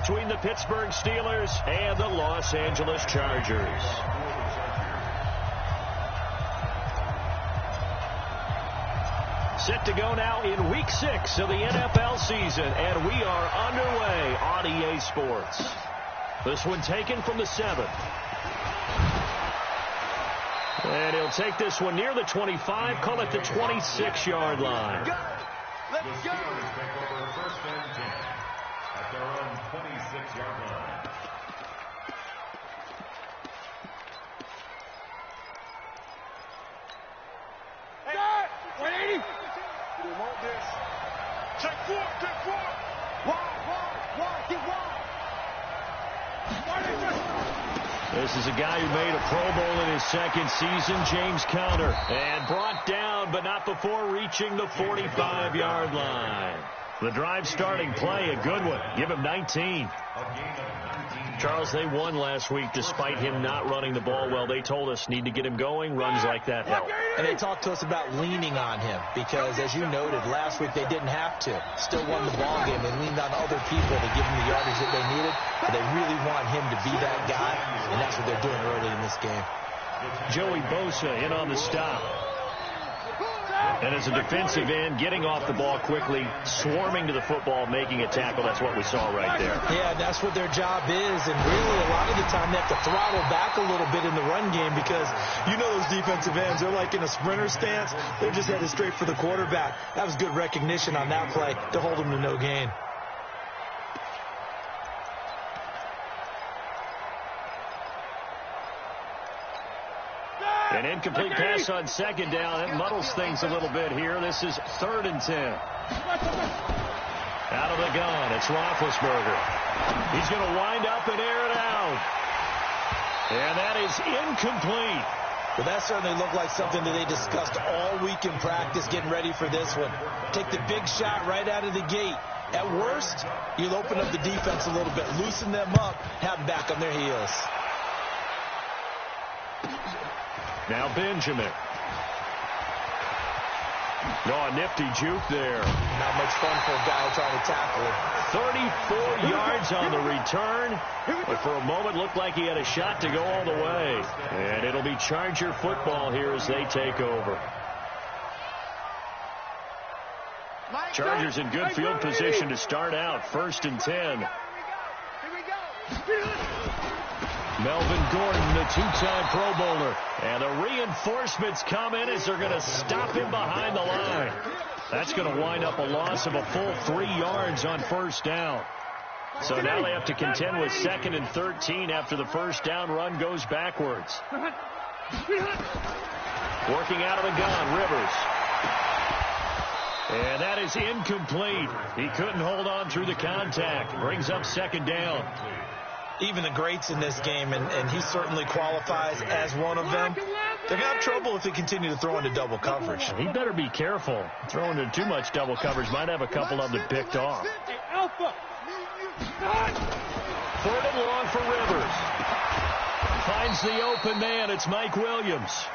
between the Pittsburgh Steelers and the Los Angeles Chargers. Set to go now in Week 6 of the NFL season, and we are underway on EA Sports. This one taken from the 7th. And he'll take this one near the 25, call it the 26-yard line. Let's go! The Steelers take over 1st and 10 at their own 26-yard line. Hey, 180! We want this. Check 4, check 4. Wide, get wide. This is a guy who made a Pro Bowl in his 2nd season, James Conner, and brought down, but not before reaching the 45-yard line. The drive starting play, a good one. Give him 19. Charles, they won last week despite him not running the ball well. They told us need to get him going. Runs like that help. And they talked to us about leaning on him because, as you noted, last week they didn't have to. Still won the ball game. They leaned on other people to give them the yardage that they needed. But they really want him to be that guy, and that's what they're doing early in this game. Joey Bosa in on the stop. And as a defensive end, getting off the ball quickly, swarming to the football, making a tackle, that's what we saw right there. Yeah, that's what their job is, and really a lot of the time they have to throttle back a little bit in the run game because you know those defensive ends, they're like in a sprinter stance. They're just headed straight for the quarterback. That was good recognition on that play to hold them to no gain. An incomplete pass on 2nd down. It muddles things a little bit here. This is 3rd and 10. Out of the gun, it's Roethlisberger. He's going to wind up and air it out. And that is incomplete. Well, that certainly looked like something that they discussed all week in practice getting ready for this one. Take the big shot right out of the gate. At worst, you'll open up the defense a little bit, loosen them up, have them back on their heels. Now Benjamin. Oh, a nifty juke there. Not much fun for a guy trying to tackle. 34 yards on the return. But for a moment, looked like he had a shot to go all the way. And it'll be Charger football here as they take over. Chargers in good field position to start out. 1st and 10. Here we go. Melvin Gordon, the 2-time Pro Bowler. And the reinforcements come in as they're going to stop him behind the line. That's going to wind up a loss of a full 3 yards on 1st down. So now they have to contend with 2nd and 13 after the 1st down run goes backwards. Working out of the gun, Rivers. And that is incomplete. He couldn't hold on through the contact. Brings up 2nd down. Even the greats in this game, and he certainly qualifies as one of them, they're going to have trouble if they continue to throw into double coverage. He better be careful. Throwing into too much double coverage might have a couple of them picked off. 3rd and long for Rivers. Finds the open man. It's Mike Williams.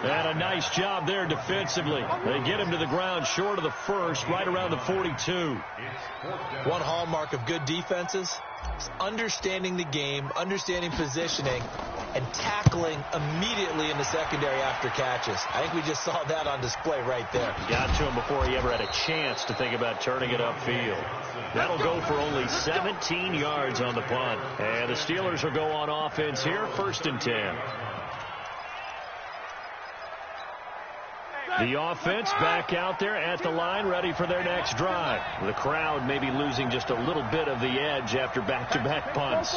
And a nice job there defensively. They get him to the ground short of the 1st, right around the 42. One hallmark of good defenses is understanding the game, understanding positioning, and tackling immediately in the secondary after catches. I think we just saw that on display right there. Got to him before he ever had a chance to think about turning it upfield. That'll go for only 17 yards on the punt. And the Steelers will go on offense here, 1st and 10. The offense back out there at the line, ready for their next drive. The crowd may be losing just a little bit of the edge after back-to-back punts.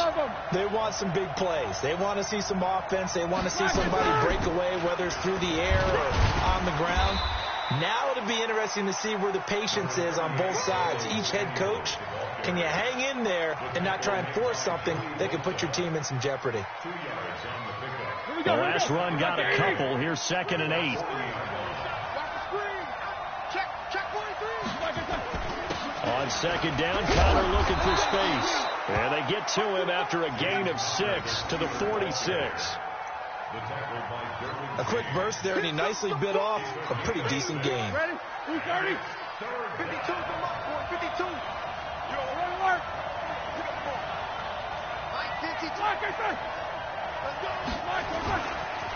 They want some big plays. They want to see some offense. They want to see somebody break away, whether it's through the air or on the ground. Now it'll be interesting to see where the patience is on both sides. Each head coach, can you hang in there and not try and force something that can put your team in some jeopardy? The last run got a couple. Here's 2nd and 8. On 2nd down, Conner looking for space. And they get to him after a gain of 6 to the 46. A quick burst there, and he nicely bit off a pretty decent gain. Ready? 230. 52, come up, boy. 52. Yo, run work.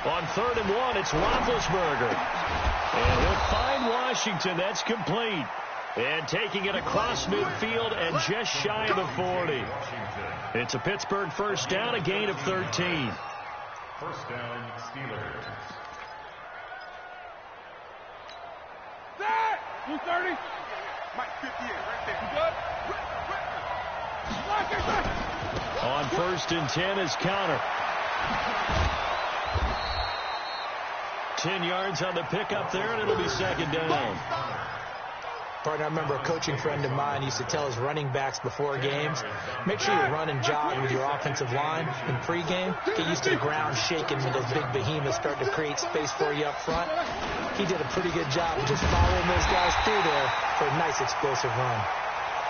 On 3rd and 1, it's Roethlisberger. And he'll find Washington. That's complete. And taking it across midfield and just shy of the 40. It's a Pittsburgh first down, a gain of 13. First down, Steelers. 230. Mike, 58, right there. You good? On 1st and 10 is Counter. 10 yards on the pickup there, and it'll be 2nd down. Partner, I remember a coaching friend of mine used to tell his running backs before games, make sure you run and jog with your offensive line in pregame. Get used to the ground shaking when those big behemoths start to create space for you up front. He did a pretty good job of just following those guys through there for a nice explosive run.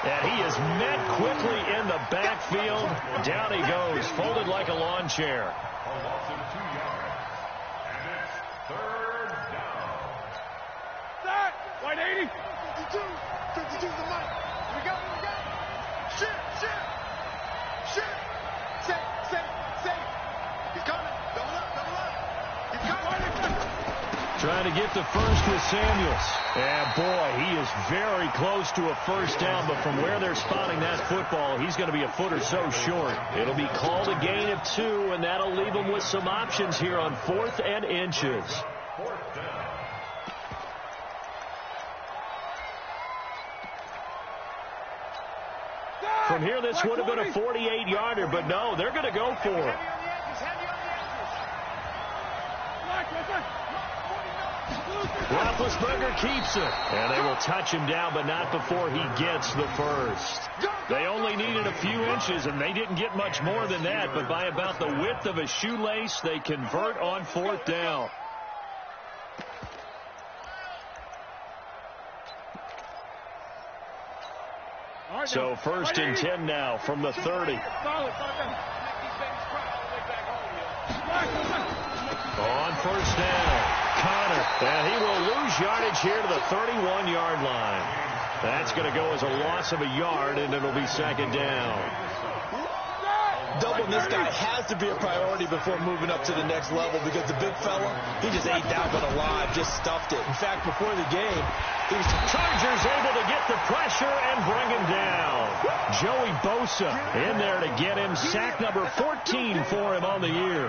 And he is met quickly in the backfield. Down he goes, folded like a lawn chair. A loss of 2 yards. And it's 3rd down. Set. 180. 52. 52 the mic. We got it. Shit. Say. He's coming. Double up. He's coming. Trying to get the first with Samuels. And boy, he is very close to a first down, but from where they're spotting that football, he's going to be a foot or so short. It'll be called a gain of 2, and that'll leave him with some options here on 4th and inches. 4th down. From here, this would have been a 48-yarder, but no, they're going to go for it. Roethlisberger keeps it, and they will touch him down, but not before he gets the first. They only needed a few inches, and they didn't get much more than that, but by about the width of a shoelace, they convert on 4th down. So 1st and 10 now from the 30. On 1st down, Connor, and he will lose yardage here to the 31-yard line. That's going to go as a loss of a yard, and it'll be 2nd down. Doubling this guy has to be a priority before moving up to the next level, because the big fella, he just ate that one alive, just stuffed it. In fact, before the game, these Chargers able to get the pressure and bring him down. Joey Bosa in there to get him. Sack number 14 for him on the year.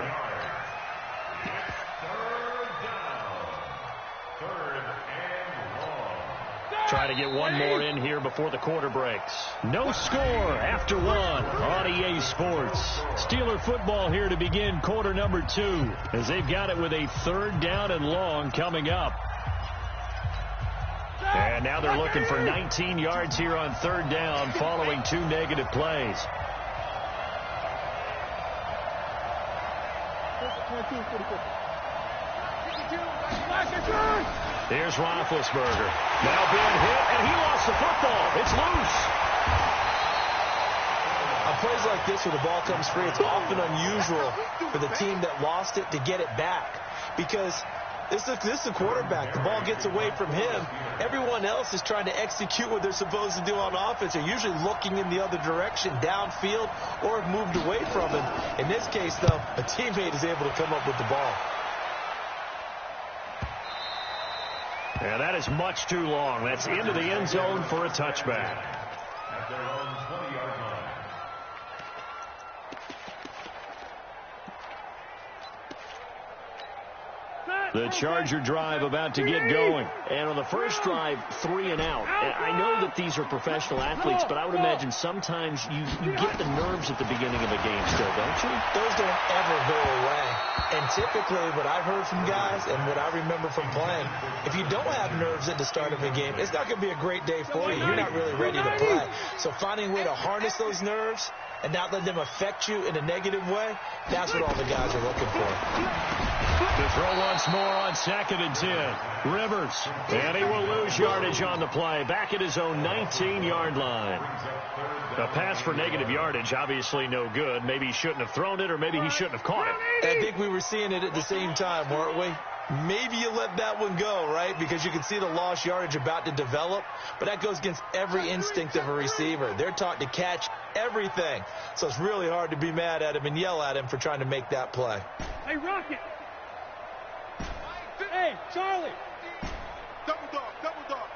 Try to get one more in here before the quarter breaks. No score after 1 on EA Sports. Steeler football here to begin quarter number 2, as they've got it with a 3rd down and long coming up. And now they're looking for 19 yards here on 3rd down following 2 negative plays. Here's Roethlisberger. Now being hit, and he lost the football. It's loose. On plays like this where the ball comes free, it's often unusual for the team that lost it to get it back, because this is the quarterback. The ball gets away from him. Everyone else is trying to execute what they're supposed to do on offense. They're usually looking in the other direction, downfield, or have moved away from him. In this case, though, a teammate is able to come up with the ball. And that is much too long. That's into the end zone for a touchback. At their own 20-yard line. The Charger drive about to get going. And on the first drive, 3 and out. I know that these are professional athletes, but I would imagine sometimes you get the nerves at the beginning of a game still, don't you? Those don't ever go away. And typically what I've heard from guys and what I remember from playing, if you don't have nerves at the start of a game, it's not going to be a great day for you. You're not really ready to play. So finding a way to harness those nerves and not let them affect you in a negative way, that's what all the guys are looking for. To throw once more on 2nd and 10. Rivers. And he will lose yardage on the play. Back at his own 19-yard line. A pass for negative yardage, obviously no good. Maybe he shouldn't have thrown it, or maybe he shouldn't have caught it. I think we were seeing it at the same time, weren't we? maybe you let that one go, right? Because you can see the lost yardage about to develop, but that goes against every instinct of a receiver. They're taught to catch everything, so it's really hard to be mad at him and yell at him for trying to make that play. Hey, Rocket! Hey, Charlie! Double dog,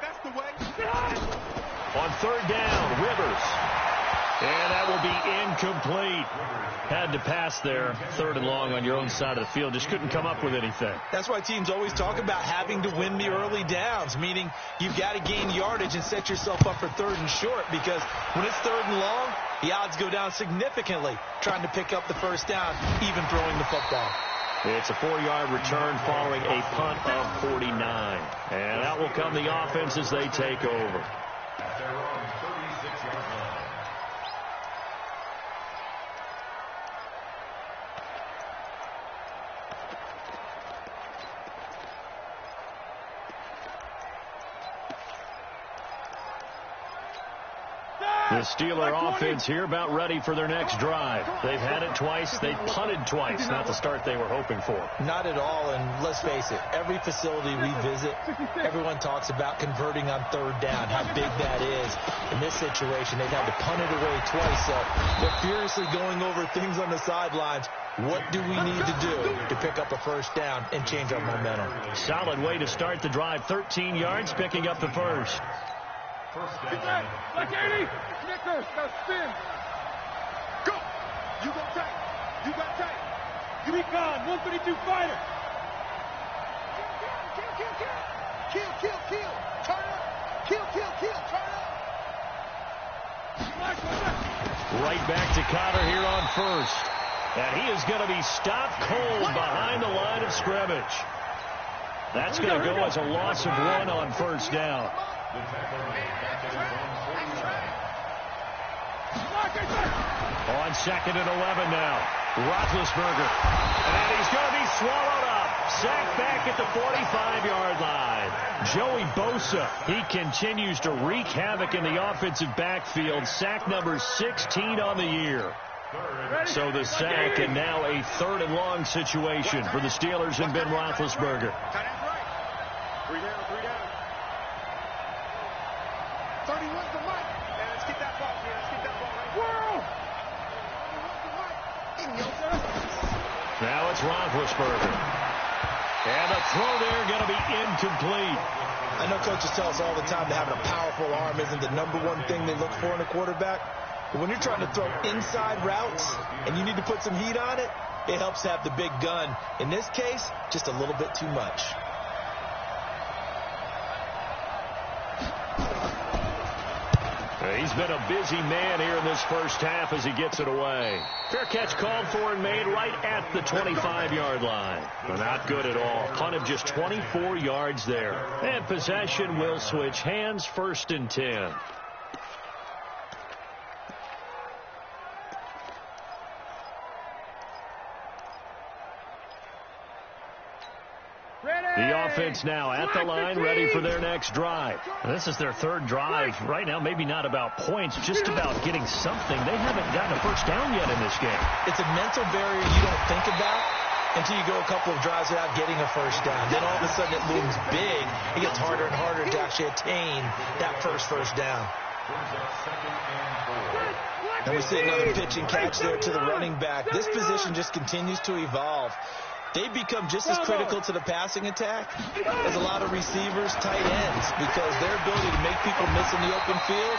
that's the way. On third down, Rivers. And that will be incomplete. Had to pass there, third and long on your own side of the field. Just couldn't come up with anything. That's why teams always talk about having to win the early downs, meaning you've got to gain yardage and set yourself up for third and short, because when it's third and long, the odds go down significantly trying to pick up the first down, even throwing the football. It's a 4-yard return following a punt of 49. And out will come the offense as they take over. At their own 36-yard line. The Steeler offense here about ready for their next drive. They've had it twice. They punted twice. Not the start they were hoping for. Not at all, and let's face it, every facility we visit, everyone talks about converting on third down, how big that is. In this situation, they've had to punt it away twice, so they're furiously going over things on the sidelines. What do we need to do to pick up a first down and change our momentum? Solid way to start the drive. 13 yards, picking up the first. Get back! Like 80! Snickers! Now spin! Go! You go tight! You got tight! You be gone! 132 fighter! Kill! Turn up! Kill! Turn up! Right back to Cotter here on first. And he is going to be stopped cold behind the line of scrimmage. That's going to go as a loss of 1 on first down. On second and 11 now. Roethlisberger. And he's going to be swallowed up. Sacked back at the 45-yard line. Joey Bosa, he continues to wreak havoc in the offensive backfield. Sack number 16 on the year. So the sack, and now a third and long situation for the Steelers and Ben Roethlisberger. 3 down. 31's the mic. Let's get that ball here. Let's get that ball right. World! Now it's Roethlisberger. And the throw there going to be incomplete. I know coaches tell us all the time that having a powerful arm isn't the #1 thing they look for in a quarterback. But when you're trying to throw inside routes and you need to put some heat on it, it helps to have the big gun. In this case, just a little bit too much. He's been a busy man here in this first half as he gets it away. Fair catch called for and made right at the 25-yard line. But not good at all. Punt of just 24 yards there. And possession will switch hands, 1st and 10. The offense now at the line, ready for their next drive. This is their 3rd drive. Right now, maybe not about points, just about getting something. They haven't gotten a first down yet in this game. It's a mental barrier you don't think about until you go a couple of drives without getting a first down. Then all of a sudden it looms big. It gets harder and harder to actually attain that first down. And we see another pitch and catch there to the running back. This position just continues to evolve. They become just as critical to the passing attack as a lot of receivers, tight ends, because their ability to make people miss in the open field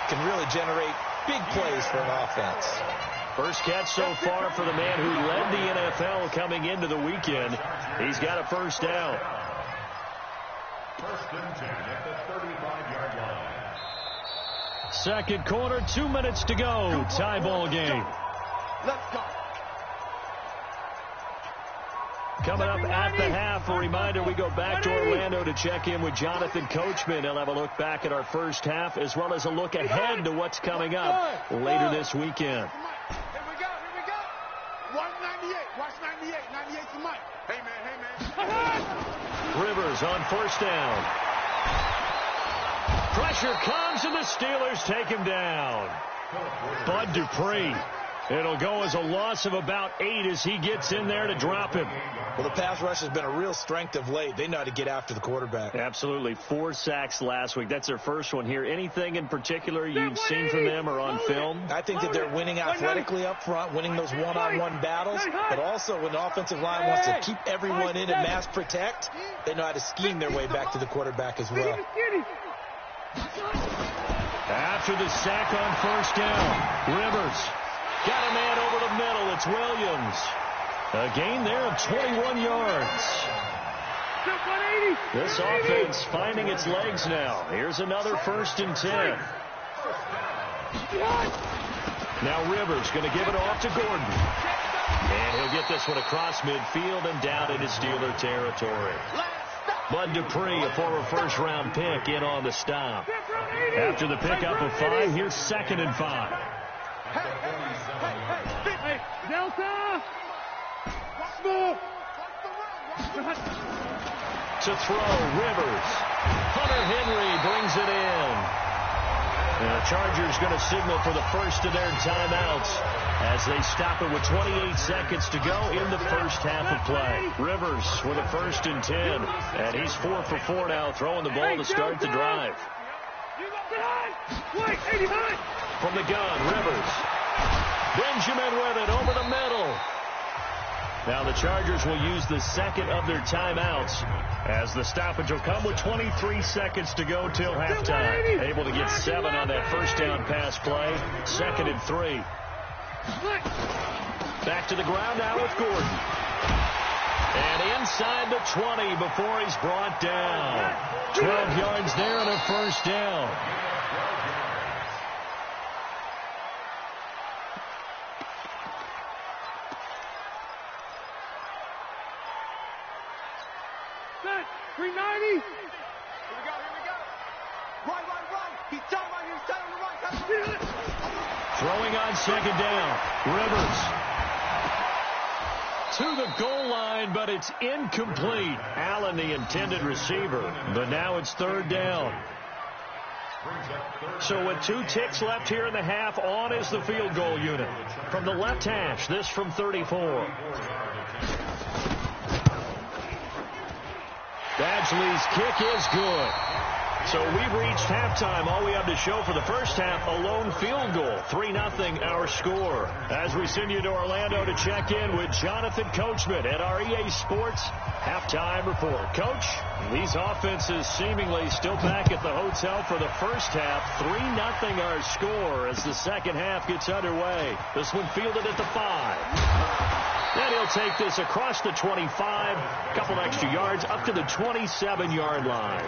can really generate big plays for an offense. First catch so far for the man who led the NFL coming into the weekend. He's got a first down. 1st and 10 at the 35-yard line. Second quarter, 2 minutes to go. Tie ball game. Let's go. Coming up at the half, a reminder, we go back to Orlando to check in with Jonathan Coachman. He'll have a look back at our first half as well as a look ahead to what's coming up later this weekend. Here we go. Watch 98. Watch 98. 98's the mic. Hey, man. Rivers on first down. Pressure comes, and the Steelers take him down. Bud Dupree. It'll go as a loss of about 8 as he gets in there to drop him. Well, the pass rush has been a real strength of late. They know how to get after the quarterback. Absolutely. 4 sacks last week. That's their first one here. Anything in particular you've seen from them or on film? I think that they're winning athletically up front, winning those one-on-one battles, but also when the offensive line wants to keep everyone in and mass protect, they know how to scheme their way back to the quarterback as well. After the sack on first down, Rivers got a man over the middle. It's Williams. A gain there of 21 yards. This offense finding its legs now. Here's another 1st and 10. Now Rivers going to give it off to Gordon. And he'll get this one across midfield and down into Steeler territory. Bud Dupree, a former first-round pick, in on the stop. After the pickup of 5, here's 2nd and 5. Delta! To throw, Rivers. Hunter Henry brings it in. And the Chargers going to signal for the first of their timeouts as they stop it with 28 seconds to go in the first half of play. Rivers with a 1st and 10. And he's 4 for 4 now, throwing the ball to start the drive. From the gun, Rivers. Benjamin with it over the middle. Now the Chargers will use the second of their timeouts as the stoppage will come with 23 seconds to go till halftime. Able to get 7 on that first down pass play. 2nd and 3. Back to the ground now with Gordon. And inside the 20 before he's brought down. 12 yards there and a first down. Throwing on 2nd down. Rivers to the goal line, but it's incomplete. Allen, the intended receiver, but now it's 3rd down. So with 2 ticks left here in the half, on is the field goal unit. From the left hash, this from 34. Badgley's kick is good. So we've reached halftime. All we have to show for the first half, a lone field goal. 3-0 our score. As we send you to Orlando to check in with Jonathan Coachman at our EA Sports Halftime Report. Coach, these offenses seemingly still back at the hotel for the first half. 3-0 our score as the second half gets underway. This one fielded at the 5. Then he'll take this across the 25, a couple extra yards, up to the 27-yard line.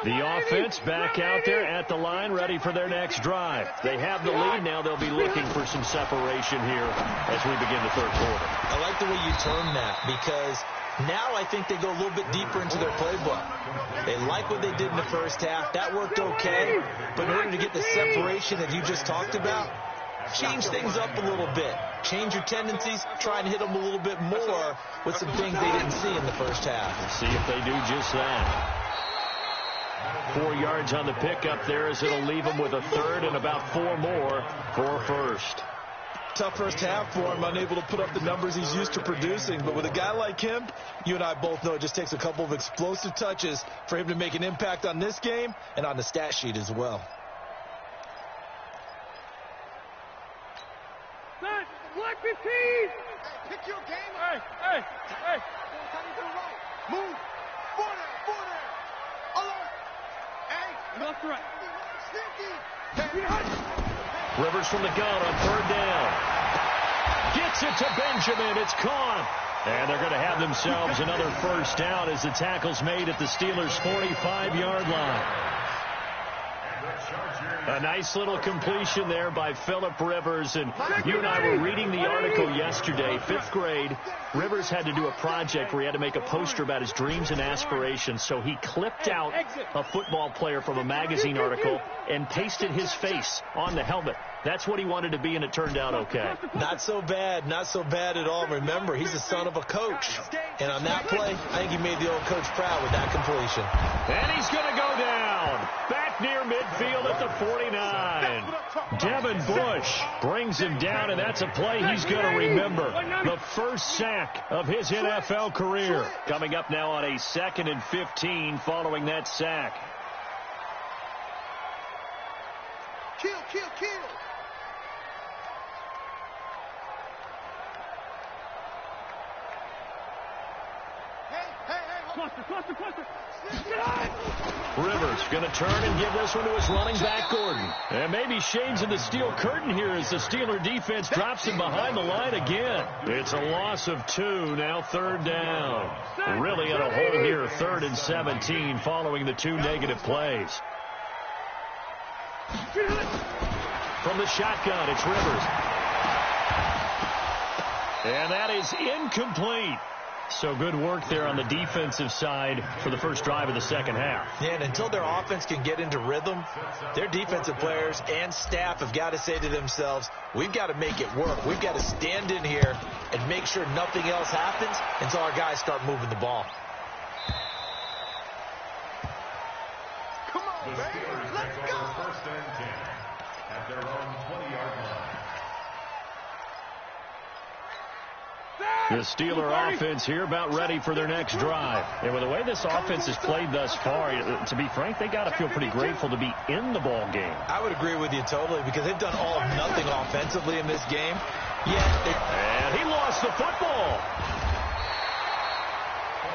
The offense back out there at the line, ready for their next drive. They have the lead. Now they'll be looking for some separation here as we begin the 3rd quarter. I like the way you term that because now I think they go a little bit deeper into their playbook. They like what they did in the first half. That worked okay. But in order to get the separation that you just talked about, change things up a little bit. Change your tendencies. Try and hit them a little bit more with some things they didn't see in the first half. See if they do just that. 4 yards on the pickup there as it'll leave him with a 3rd and about 4 more for 1st. Tough first half for him, unable to put up the numbers he's used to producing. But with a guy like him, you and I both know it just takes a couple of explosive touches for him to make an impact on this game and on the stat sheet as well. Black 15! Pick your game up. Hey. Move. Forward there. Alert. Hey. Left to right. Rivers from the gun on 3rd down. Gets it to Benjamin. It's caught. And they're going to have themselves another first down as the tackle's made at the Steelers' 45-yard line. A nice little completion there by Phillip Rivers. And you and I were reading the article yesterday, 5th grade. Rivers had to do a project where he had to make a poster about his dreams and aspirations. So he clipped out a football player from a magazine article and pasted his face on the helmet. That's what he wanted to be, and it turned out okay. Not so bad. Not so bad at all. Remember, he's the son of a coach. And on that play, I think he made the old coach proud with that completion. And he's going to go down. Back near midfield at the 49. Devin Bush brings him down, and that's a play he's going to remember. The first sack of his NFL career. Coming up now on a 2nd and 15 following that sack. Kill, kill, kill. Rivers going to turn and give this one to his running back, Gordon. And maybe shades of the steel curtain here as the Steeler defense drops him behind the line again. It's a loss of 2, now 3rd down. Really in a hole here, 3rd and 17 following the 2 negative plays. From the shotgun, it's Rivers. And that is incomplete. So good work there on the defensive side for the first drive of the second half. Yeah, and until their offense can get into rhythm, their defensive players and staff have got to say to themselves, we've got to make it work. We've got to stand in here and make sure nothing else happens until our guys start moving the ball. Come on, The baby. Steelers Let's take go. over 1st and 10 at their own 20-yard line. The Steeler offense here about ready for their next drive. And with the way this offense has played thus far, to be frank, they got to feel pretty grateful to be in the ball game. I would agree with you totally because they've done all of nothing offensively in this game. And he lost the football.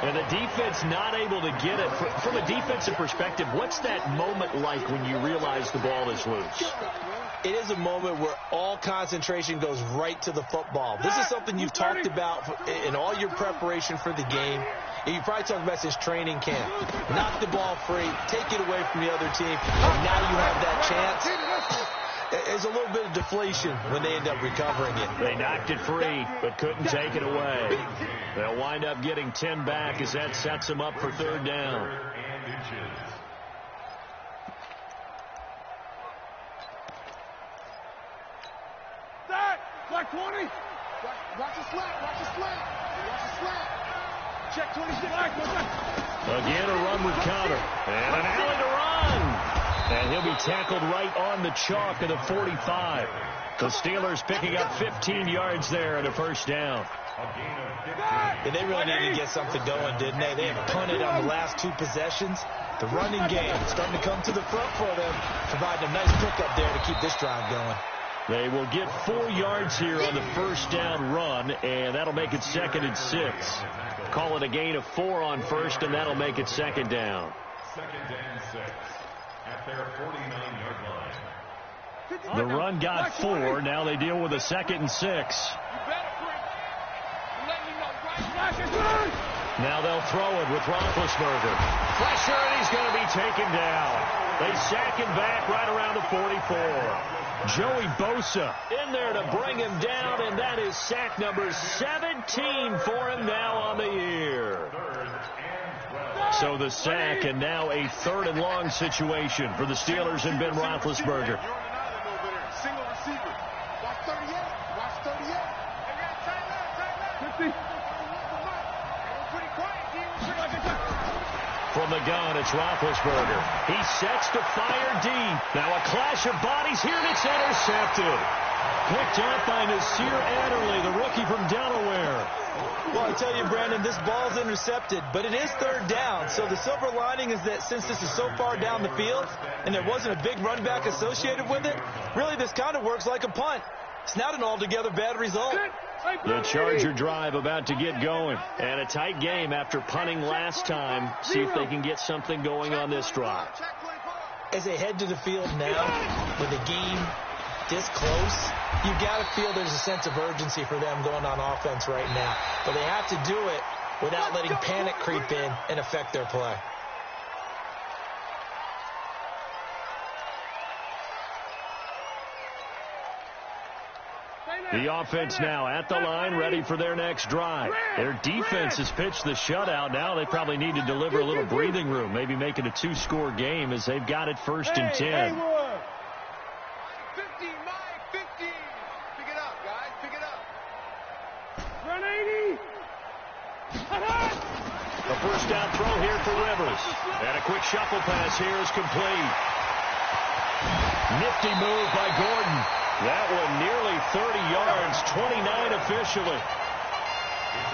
And the defense not able to get it. From a defensive perspective, what's that moment like when you realize the ball is loose? It is a moment where all concentration goes right to the football. This is something you've talked about in all your preparation for the game. And you probably talked about since training camp. Knock the ball free, take it away from the other team, and now you have that chance. There's a little bit of deflation when they end up recovering it. They knocked it free, but couldn't take it away. They'll wind up getting 10 back as that sets them up for 3rd down. Black 20. Watch the slack. Watch the slack. Watch the slack. Check 26. Again, a run with counter. And an alley to run. And he'll be tackled right on the chalk of the 45. The Steelers picking up 15 yards there and a 1st down. And they really needed to get something going, didn't they? They have punted on the last 2 possessions. The running game starting to come to the front for them, providing a nice pickup there to keep this drive going. They will get 4 yards here on the 1st down run, and that'll make it 2nd and 6. Call it a gain of 4 on 1st, and that'll make it 2nd down. 2nd and 6 at their 49-yard line. The run got 4. Now they deal with a 2nd and 6. Now they'll throw it with Roethlisberger. Pressure, and he's going to be taken down. They sack him back right around the 44. Joey Bosa in there to bring him down, and that is sack number 17 for him now on the year. So the sack, and now a 3rd and long situation for the Steelers and Ben Roethlisberger. Single receiver. Watch 38. Watch 38. 50. From the gun, it's Roethlisberger. He sets to fire deep. Now a clash of bodies here, and it's intercepted. Picked off by Nasir Adderley, the rookie from Delaware. Well, I tell you, Brandon, this ball's intercepted, but it is 3rd down. So the silver lining is that since this is so far down the field and there wasn't a big run back associated with it, really this kind of works like a punt. It's not an altogether bad result. The Charger drive about to get going. And a tight game after punting last time. See if they can get something going on this drive. As they head to the field now, with the game this close, you've got to feel there's a sense of urgency for them going on offense right now. But they have to do it without letting panic creep in and affect their play. The offense now at the line, ready for their next drive. Their defense has pitched the shutout. Now they probably need to deliver a little breathing room, maybe make it a 2-score game as they've got it 1st and 10. 15, Mike, 15. Pick it up, guys, pick it up. Run 80. A first down throw here for Rivers. And a quick shuffle pass here is complete. Nifty move by Gordon. That one nearly 30 yards, 29 officially.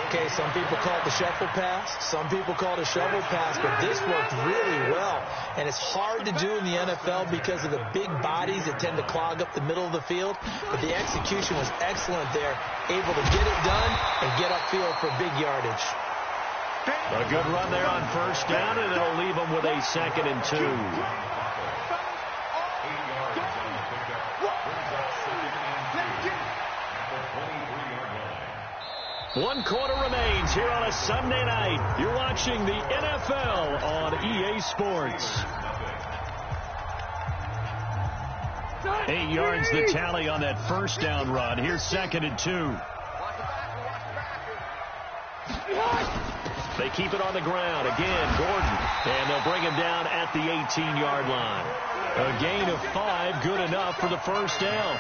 Okay, some people call it the shuffle pass. Some people call it a shovel pass, but this worked really well. And it's hard to do in the NFL because of the big bodies that tend to clog up the middle of the field. But the execution was excellent there, able to get it done and get upfield for big yardage. A good run there on first down, and it'll leave them with a 2nd and 2. One quarter remains here on a Sunday night. You're watching the NFL on EA Sports. 8 yards the tally on that first down run. Here's 2nd and 2. They keep it on the ground. Again, Gordon. And they'll bring him down at the 18-yard line. A gain of 5, good enough for the first down.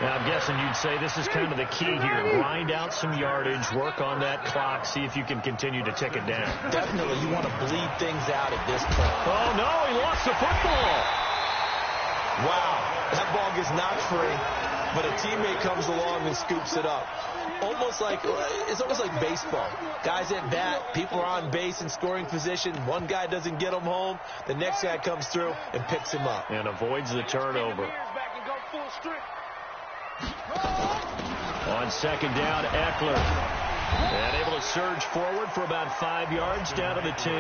Now, I'm guessing you'd say this is kind of the key here. Grind out some yardage, work on that clock, see if you can continue to tick it down. Definitely, you want to bleed things out at this point. Oh, no, he lost the football. Wow, that ball gets knocked free, but a teammate comes along and scoops it up. It's almost like baseball. Guys at bat, people are on base in scoring position. One guy doesn't get him home. The next guy comes through and picks him up. And avoids the turnover. On 2nd down, Eckler. And able to surge forward for about 5 yards down to the 10.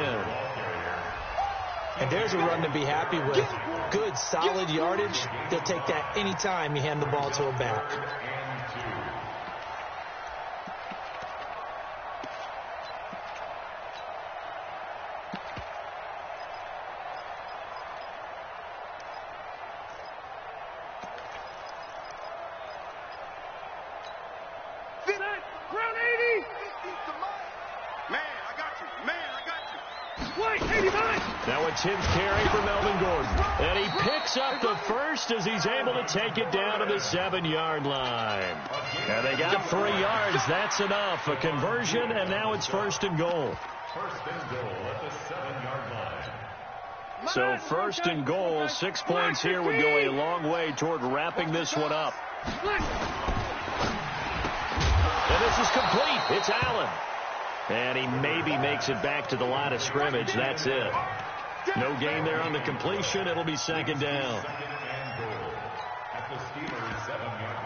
And there's a run to be happy with. Good, solid yardage. They'll take that anytime you hand the ball to a back. Now a 10th carry for Melvin Gordon. And he picks up the first as he's able to take it down to the 7-yard line. And they got 3 yards. That's enough. A conversion, and now it's 1st and goal. 1st and goal at the 7-yard line. So 1st and goal, 6 points here would go a long way toward wrapping this one up. And this is complete. It's Allen. And he maybe makes it back to the line of scrimmage. That's it. No gain there on the completion. It'll be 2nd down. 2nd and goal at the Steelers' 7-yard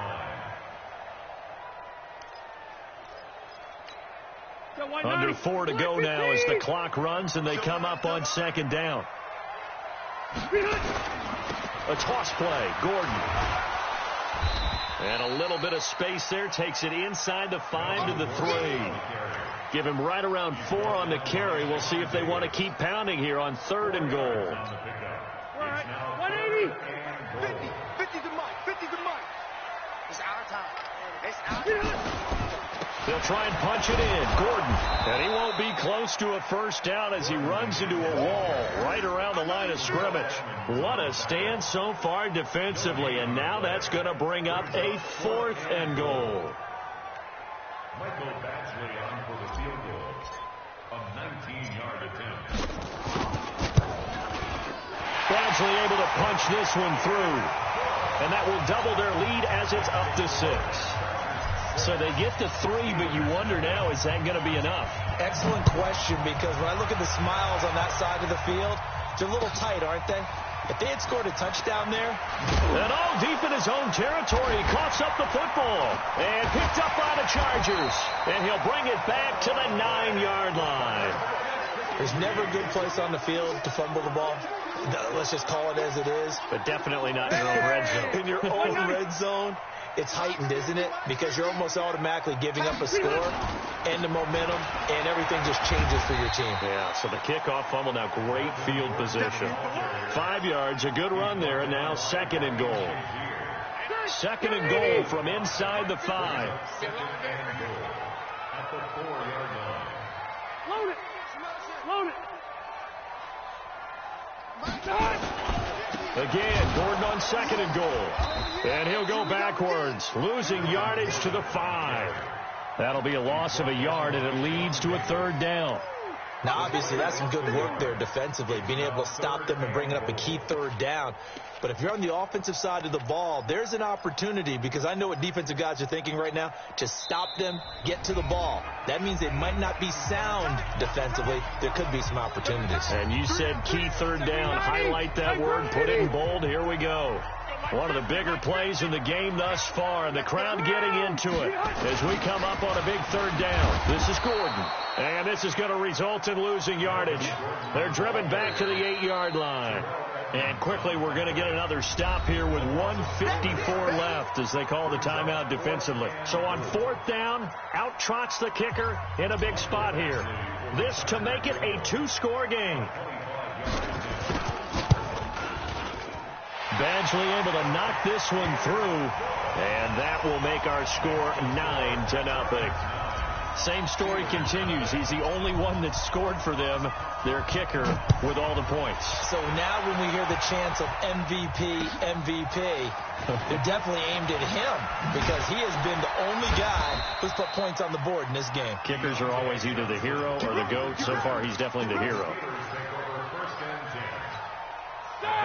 line. Under 4 to go now as the clock runs and they come up on 2nd down. A toss play. Gordon. And a little bit of space there. Takes it inside the 5 to the 3. Give him right around 4 on the carry. We'll see if they want to keep pounding here on 3rd and goal. All right, 180. 50 to Mike. 50 to Mike. It's our time. It's our time. They'll try and punch it in. Gordon. And he won't be close to a first down as he runs into a wall right around the line of scrimmage. What a stand so far defensively. And now that's going to bring up a 4th and goal. Michael Badgley on for the field goal. A 19-yard attempt. Badgley able to punch this one through. And that will double their lead as it's up to 6. So they get to 3, but you wonder now, is that going to be enough? Excellent question, because when I look at the smiles on that side of the field, they're a little tight, aren't they? If they had scored a touchdown there. And all deep in his own territory. He coughs up the football. And picked up by the Chargers. And he'll bring it back to the 9-yard line. There's never a good place on the field to fumble the ball. Let's just call it as it is. But definitely not in your own red zone. In your own red zone, it's heightened, isn't it? Because you're almost automatically giving up a score and the momentum, and everything just changes for your team. Yeah, so the kickoff fumble, now great field position. 5 yards, a good run there, and now 2nd and goal. Second and goal from inside the 5. Second and goal at the 4-yard line. Load it. Load it. Again, Gordon on second and goal. And he'll go backwards, losing yardage to the 5. That'll be a loss of a yard, and it leads to a 3rd down. Now, obviously, that's some good work there defensively, being able to stop them and bringing up a key 3rd down. But if you're on the offensive side of the ball, there's an opportunity, because I know what defensive guys are thinking right now, to stop them, get to the ball. That means they might not be sound defensively. There could be some opportunities. And you said key 3rd down. Highlight that word, put it in bold. Here we go. One of the bigger plays in the game thus far, and the crowd getting into it as we come up on a big 3rd down. This is Gordon, and this is going to result in losing yardage. They're driven back to the 8-yard line. And quickly, we're going to get another stop here with 1:54 left as they call the timeout defensively. So on 4th down, out trots the kicker in a big spot here. This to make it a 2-score game. Badgley able to knock this one through, and that will make our score 9-0. Same story continues. He's the only one that scored for them, their kicker, with all the points. So now when we hear the chants of MVP, they're definitely aimed at him, because he has been the only guy who's put points on the board in this game. Kickers are always either the hero or the GOAT. So far, he's definitely the hero.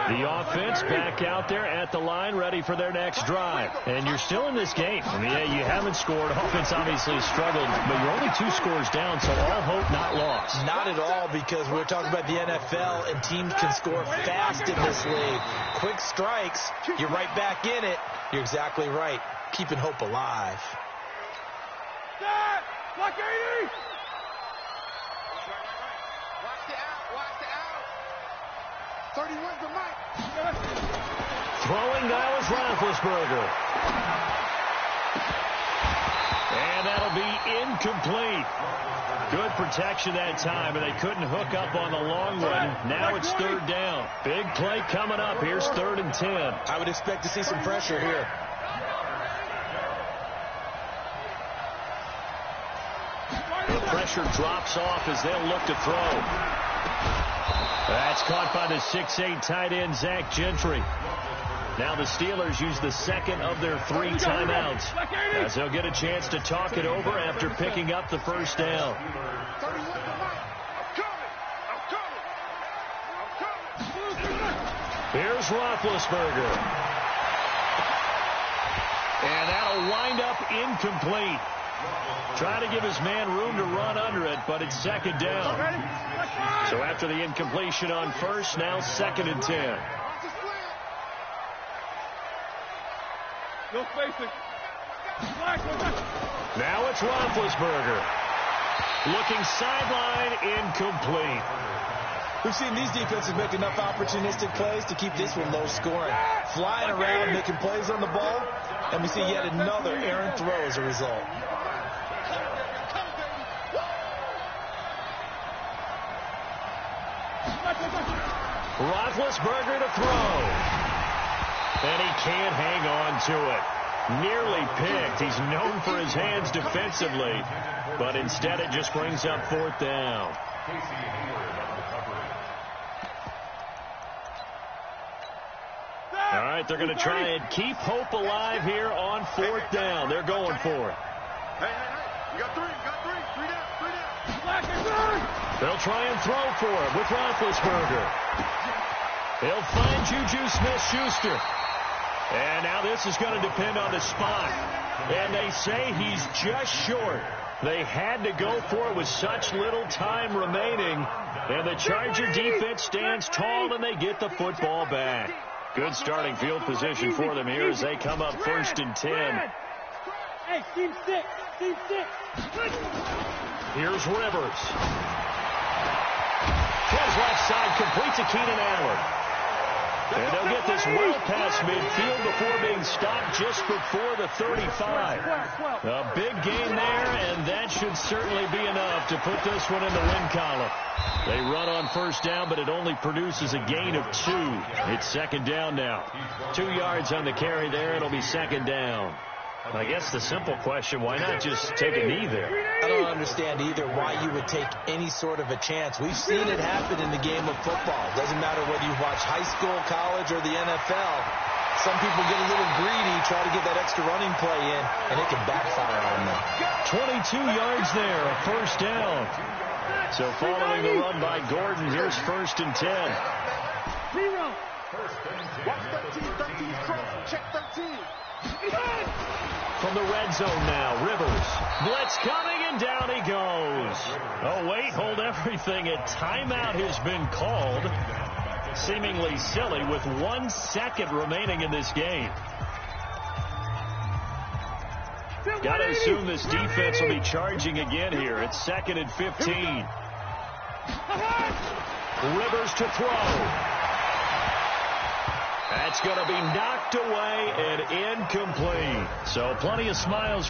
The offense back out there at the line, ready for their next drive. And you're still in this game. I mean, yeah, you haven't scored. Offense obviously struggled, but you're only 2 scores down, so all hope not lost. Not at all, because we're talking about the NFL, and teams can score fast in this league. Quick strikes, you're right back in it. You're exactly right. Keeping hope alive. Block 80! Watch the out, watch the out. 31's the mic. Throwing now is Roethlisberger. And that'll be incomplete. Good protection that time, and they couldn't hook up on the long one. Now it's 3rd down. Big play coming up. Here's 3rd and 10. I would expect to see some pressure here. The pressure drops off as they'll look to throw. That's caught by the 6'8" tight end, Zach Gentry. Now the Steelers use the second of their 3 timeouts as they'll get a chance to talk it over after picking up the 1st down. Here's Roethlisberger. And that'll wind up incomplete. Trying to give his man room to run under it, but it's 2nd down. So after the incompletion on 1st, now 2nd and 10. No spacing. Now it's Roethlisberger. Looking sideline, incomplete. We've seen these defenses make enough opportunistic plays to keep this one low scoring. Flying around, making plays on the ball, and we see yet another errant throw as a result. Roethlisberger to throw. And he can't hang on to it. Nearly picked. He's known for his hands defensively, but instead it just brings up 4th down. All right, they're going to try and keep hope alive here on 4th down. They're going for it. Hey, you got 3 down. They'll try and throw for it with Roethlisberger. He'll find Juju Smith-Schuster. And now this is going to depend on the spot. And they say he's just short. They had to go for it with such little time remaining. And the Charger defense stands tall, and they get the football back. Good starting field position for them here as they come up 1st and 10. Hey, team 6. Here's Rivers. Throws left side, complete to Keenan Allen. And they'll get this well past midfield before being stopped just before the 35. A big gain there, and that should certainly be enough to put this one in the win column. They run on first down, but it only produces a gain of 2. It's second down now. 2 yards on the carry there. It'll be second down. I guess the simple question, why not just take a knee there? I don't understand either why you would take any sort of a chance. We've seen it happen in the game of football. It doesn't matter whether you watch high school, college, or the NFL. Some people get a little greedy, try to get that extra running play in, and it can backfire on them. 22 yards there, a first down. So following the run by Gordon, here's first and 10. Watch 13, cross, check 13. From the red zone now, Rivers. Blitz coming, and down he goes. Oh, wait, hold everything. A timeout has been called. Seemingly silly with 1 second remaining in this game. Got to assume this defense will be charging again here. It's second and 15. Rivers to throw. That's going to be knocked away and incomplete. So plenty of smiles